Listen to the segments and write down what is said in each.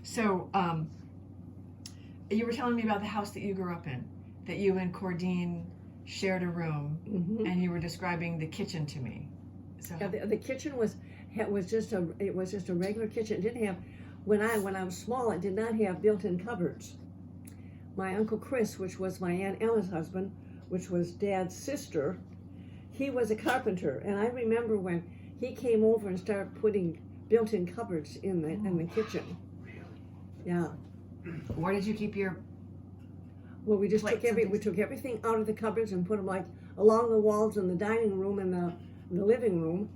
So, you were telling me about the house that you grew up in, that you and Cordine shared a room, and you were describing the kitchen to me. So, Yeah, the kitchen was just a regular kitchen. It didn't have, when I was small, it did not have built-in cupboards. My Uncle Chris, which was my Aunt Ella's husband, which was Dad's sister, he was a carpenter, and I remember when he came over and started putting built-in cupboards in the kitchen. Yeah. where did you keep your? Well, we just Plates took everything out of the cupboards and put them like along the walls in the dining room and the living room.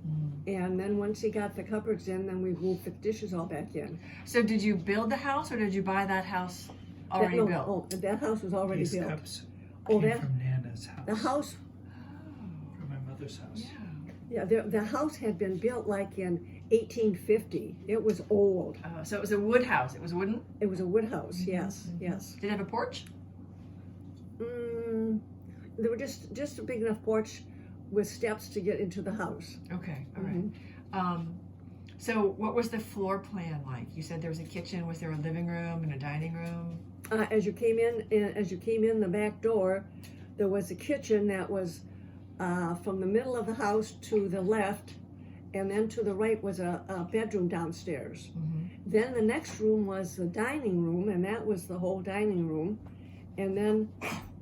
And then once he got the cupboards in, then we moved the dishes all back in. So, did you build the house, or did you buy that house already built? Oh, that house was already These built. cups Oh, came that from Nana's house. the house. From my mother's house. Yeah. Yeah, the house had been built like in 1850. It was old. So it was a wood house. It was wooden. It was a wood house. Yes, yes. Did it have a porch? There were just a big enough porch with steps to get into the house. Okay, all right. So what was the floor plan like? You said there was a kitchen. Was there a living room and a dining room? As you came in the back door, there was a kitchen that was from the middle of the house to the left, and then to the right was a bedroom downstairs. Then the next room was the dining room, and that was the whole dining room. And then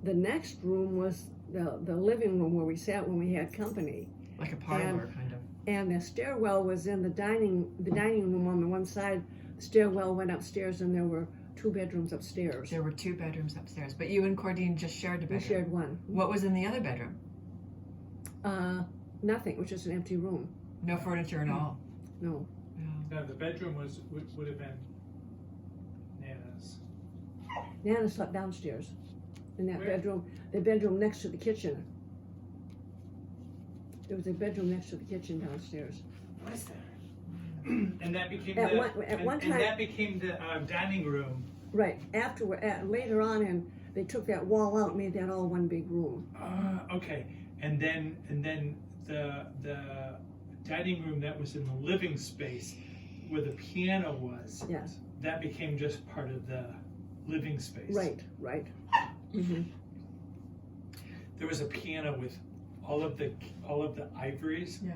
the next room was the living room where we sat when we had company. Like a parlor, kind of. And the stairwell was in the dining room on the one side. The stairwell went upstairs, and there were 2 bedrooms upstairs. There were 2 bedrooms upstairs, but you and Cordine just shared a bedroom. We shared one. What was in the other bedroom? Nothing. It was just an empty room. No furniture at all. No. No, the bedroom would have been Nana's. Nana slept downstairs in that Where? bedroom. The bedroom next to the kitchen. There was a bedroom next to the kitchen downstairs. Was there? And that became At the one time- and that became the dining room. Right. Later on, and they took that wall out, and made that all one big room. Okay, and then the dining room that was in the living space where the piano was. Yes. That became just part of the living space. Right. Right. There was a piano with all of the ivories. Yeah.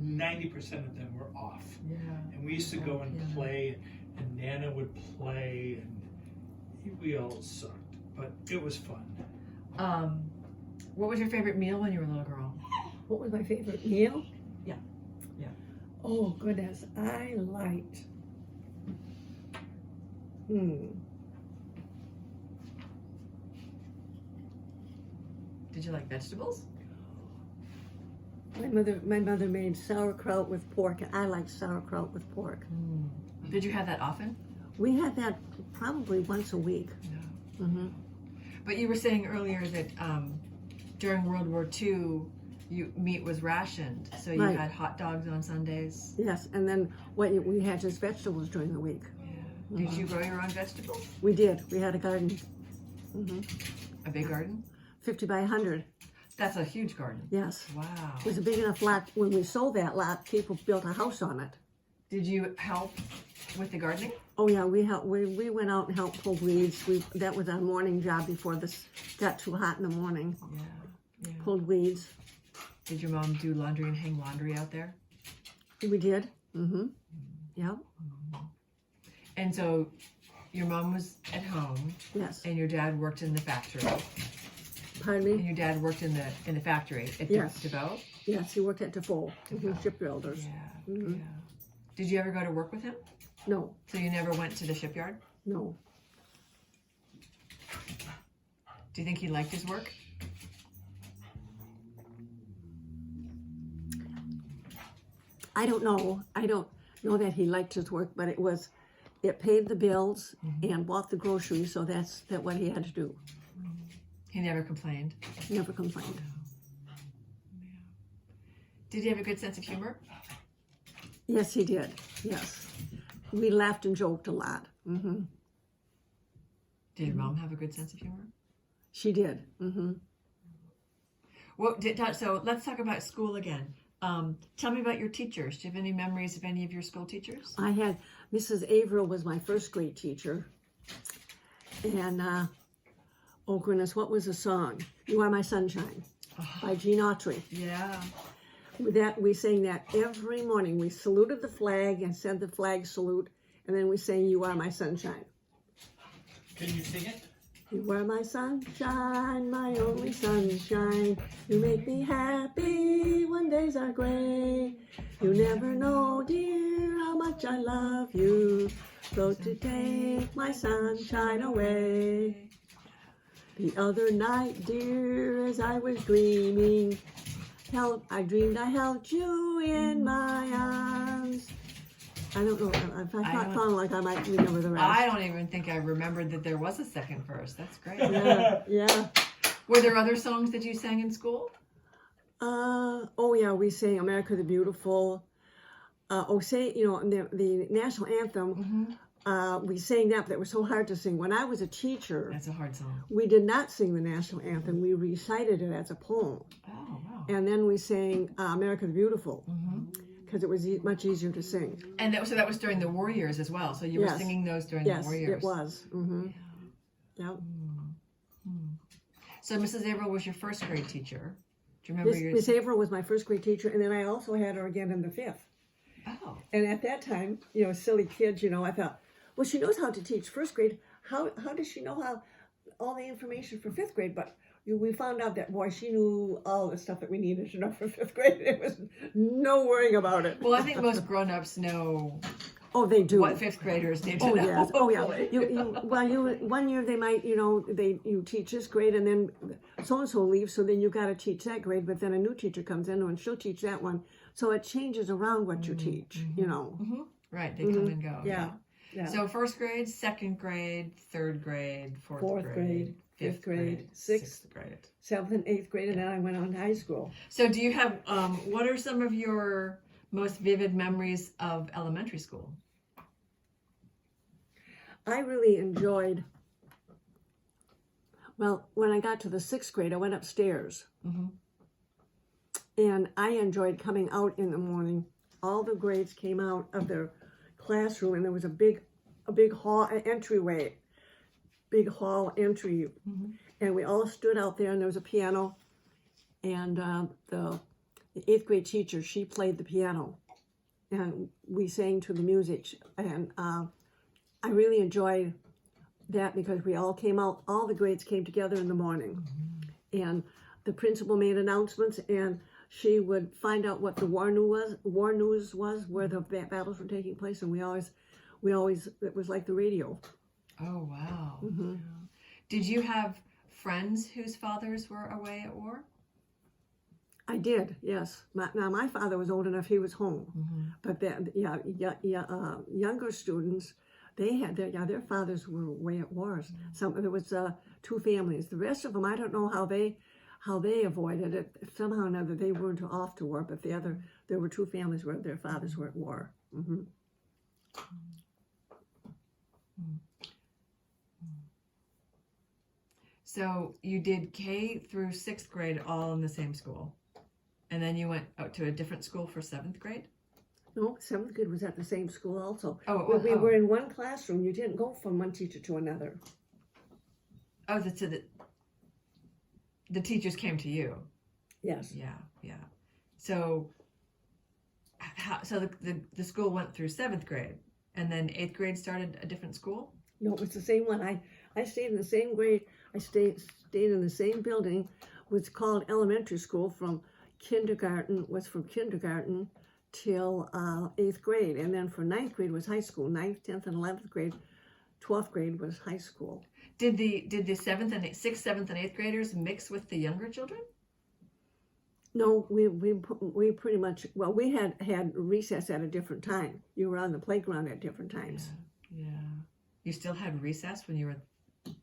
90% of them were off. Yeah. And we used to go and play, and Nana would play, and we all sucked, but it was fun. What was your favorite meal when you were a little girl? What was my favorite meal? Yeah. Yeah. Oh goodness, I liked. Did you like vegetables? My mother made sauerkraut with pork, and I liked sauerkraut with pork. Did you have that often? We had that probably once a week. No. But you were saying earlier that during World War II, meat was rationed, so you Right. had hot dogs on Sundays. Yes, and then we had just vegetables during the week. Yeah. Did you grow your own vegetables? We did. We had a garden, A big garden? 50 by 100. That's a huge garden. Yes, Wow. it was a big enough lot. When we sold that lot, people built a house on it. Did you help with the gardening? Oh yeah, we went out and helped pull weeds. That was our morning job before this got too hot in the morning. Yeah. Pulled weeds. Did your mom do laundry and hang laundry out there? We did. Yeah. And so your mom was at home Yes. and your dad worked in the factory. Pardon And me? your dad worked in the factory at Yes. DeVoe? Yes, he worked at Defoe, shipbuilders. Yeah. Yeah. Did you ever go to work with him? No, So you never went to the shipyard? no. Do you think he liked his work? I don't know. I don't know that he liked his work, but it paid the bills and bought the groceries, so that's what he had to do. He never complained. Never complained. Did he have a good sense of humor? Yes, he did. Yes. We laughed and joked a lot. Did your mom have a good sense of humor? She did. So let's talk about school again. Tell me about your teachers. Do you have any memories of any of your school teachers? I had Mrs. Averill was my first grade teacher, and oh goodness, what was the song? "You Are My Sunshine" by Gene Autry. Yeah. With that, we sang that every morning. We saluted the flag and said the flag salute, and then we sang "You Are My Sunshine." Can you sing it? You are my sunshine, my only sunshine. You make me happy when days are gray. You never know, dear, how much I love you. Go to take my sunshine away. The other night, dear, as I was dreaming, I dreamed I held you in my arms. I don't know. If I sound like I might remember the rest. I don't even think I remembered that there was a second verse. That's great. Yeah. Were there other songs that you sang in school? Oh yeah, we sang "America the Beautiful." The national anthem. We sang that was so hard to sing. When I was a teacher, That's a hard song. we did not sing the national anthem. We recited it as a poem, Oh, wow. and then we sang "America the Beautiful" because it was much easier to sing. And that was during the war years as well. So you were Yes. singing those during Yes, the war years. it was. Yep. So Mrs. Averill was your first grade teacher. Do you remember your? Miss Averill was my first grade teacher, and then I also had her again in the fifth. Oh. And at that time, silly kids, I thought, well, she knows how to teach first grade. How does she know all the information for fifth grade? But we found out that, boy, she knew all the stuff that we needed to know for fifth grade. It was no worrying about it. Well, I think most grown-ups know Oh, they do. what fifth graders need to Oh know. yes. Oh yeah. hopefully. One year they might you teach this grade and then so and so leaves, so then you got to teach that grade. But then a new teacher comes in and she'll teach that one. So it changes around what you teach. Right, they come and go. Yeah. So first grade, second grade, third grade, fourth grade, fifth grade, sixth grade. 7th and 8th grade, and then I went on to high school. So do you have, what are some of your most vivid memories of elementary school? I really enjoyed, when I got to the 6th grade, I went upstairs. And I enjoyed coming out in the morning. All the grades came out of their classroom, and there was a big hall entryway, big hall entry. And we all stood out there, and there was a piano. And the 8th grade teacher, she played the piano. And we sang to the music. And I really enjoyed that because we all came out, all the grades came together in the morning. And the principal made announcements, and she would find out what the war news was, where the battles were taking place, and we always, it was like the radio. Oh, wow. Yeah. Did you have friends whose fathers were away at war? I did, yes. Now my father was old enough; he was home. But then, younger students, they had their fathers were away at wars. There was 2 families. The rest of them, I don't know how they avoided it. Somehow or another, they weren't off to war, but there were 2 families where their fathers were at war. So you did K through 6th grade all in the same school, and then you went out to a different school for 7th grade? No, 7th grade was at the same school also. We Oh, were in one classroom. You didn't go from one teacher to another. Oh, so the teachers came to you. Yes. Yeah. So, the school went through 7th grade, and then 8th grade started a different school? No, it was the same one. I stayed in the same grade. I stayed in the same building. It was called elementary school from kindergarten till 8th grade. And then for 9th grade was high school. 9th, 10th, and 11th grade. 12th grade was high school. Did the 7th and 6th, 7th, and 8th graders mix with the younger children? No, we pretty much, we had recess at a different time. You were on the playground at different times. Yeah. You still had recess when you were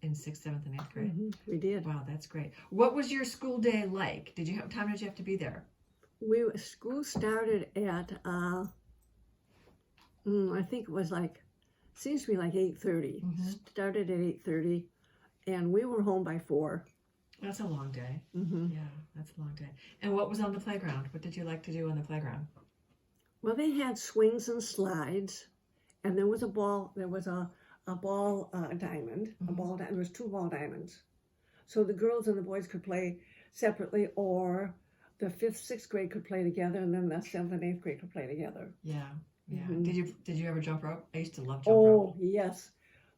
in 6th, 7th, and 8th grade? We did. Wow, that's great. What was your school day like? What time did you have to be there? School started at, I think it was seems to be 8:30. Started at 8:30, and we were home by 4. That's a long day. Mm-hmm. Yeah, that's a long day. And what was on the playground? What did you like to do on the playground? Well, they had swings and slides, and there was a ball. There was a ball diamond. A Mhm. ball. There was 2 ball diamonds, so the girls and the boys could play separately, or the 5th, 6th grade could play together, and then the 7th and 8th grade could play together. Yeah, yeah. Mhm. Did you ever jump rope? I used to love jump rope. Oh yes,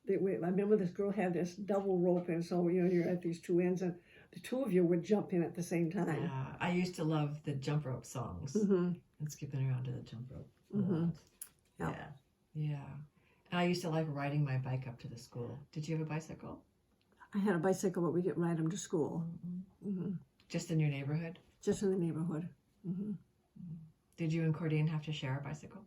I remember this girl had this double rope, and so you're at these 2 ends, and the 2 of you would jump in at the same time. Yeah, I used to love the jump rope songs Mm-hmm. and skipping around to the jump rope. a Mhm. lot. Yep. Yeah, yeah. And I used to like riding my bike up to the school. Did you have a bicycle? I had a bicycle, but we didn't ride them to school. Mm-hmm. Just in your neighborhood? Just in the neighborhood. Mm-hmm. Did you and Cordine have to share a bicycle?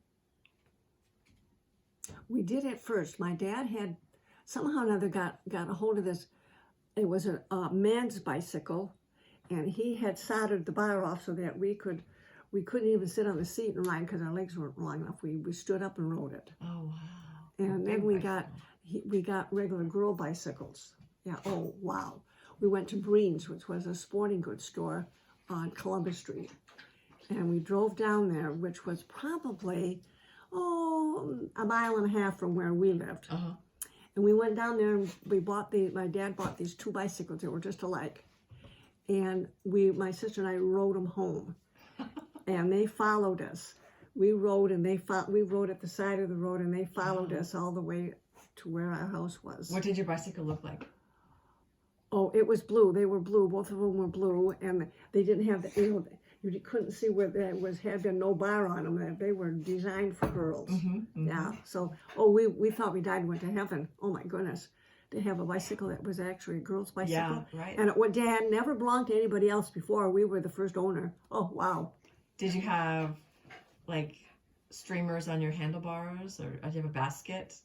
We did at first. My dad had somehow or another got a hold of this. It was a man's bicycle, and he had soldered the bar off so that we couldn't even sit on the seat and ride because our legs weren't long enough. We stood up and rode it. Oh, wow. And Big then we bicycle. got regular girl bicycles. Yeah. Oh wow. We went to Breen's, which was a sporting goods store on Columbus Street, and we drove down there, which was probably a mile and a half from where we lived. Uh-huh. And we went down there and my dad bought these 2 bicycles that were just alike. And my sister and I rode them home. And they followed us. We rode and we rode at the side of the road, and they followed us all the way to where our house was. What did your bicycle look like? Oh, it was blue. They were blue. Both of them were blue, and they didn't have you couldn't see where there had been no bar on them. They were designed for girls. Mm-hmm. Yeah. So, we thought we died and went to heaven. Oh my goodness, to have a bicycle that was actually a girl's bicycle. Yeah, right. And Dad never belonged to anybody else before. We were the first owner. Oh wow. Did you have like streamers on your handlebars, or did you have a basket?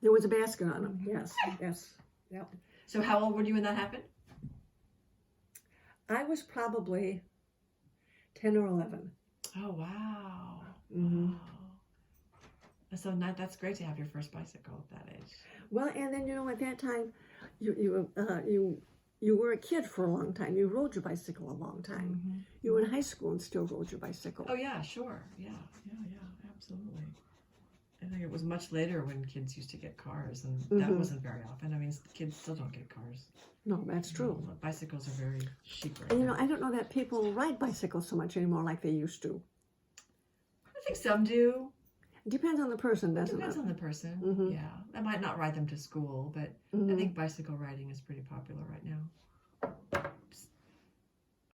There was a basket on them. Yes. Yes. Yep. So how old were you when that happened? I was probably 10 or 11. Oh, wow. Mm-hmm. Wow. So that's great to have your first bicycle at that age. Well, and then at that time, you were a kid for a long time. You rode your bicycle a long time. Mm-hmm. You were in high school and still rode your bicycle. Oh yeah, sure. Yeah, absolutely. I think it was much later when kids used to get cars, and that Mhm. wasn't very often. I mean, kids still don't get cars. No, that's true. Bicycles are very chic right And now. I don't know that people ride bicycles so much anymore like they used to. I think some do. It depends on the person, doesn't Depends it? on the person. Mhm. Yeah, I might not ride them to school, but I Mhm. think bicycle riding is pretty popular right now.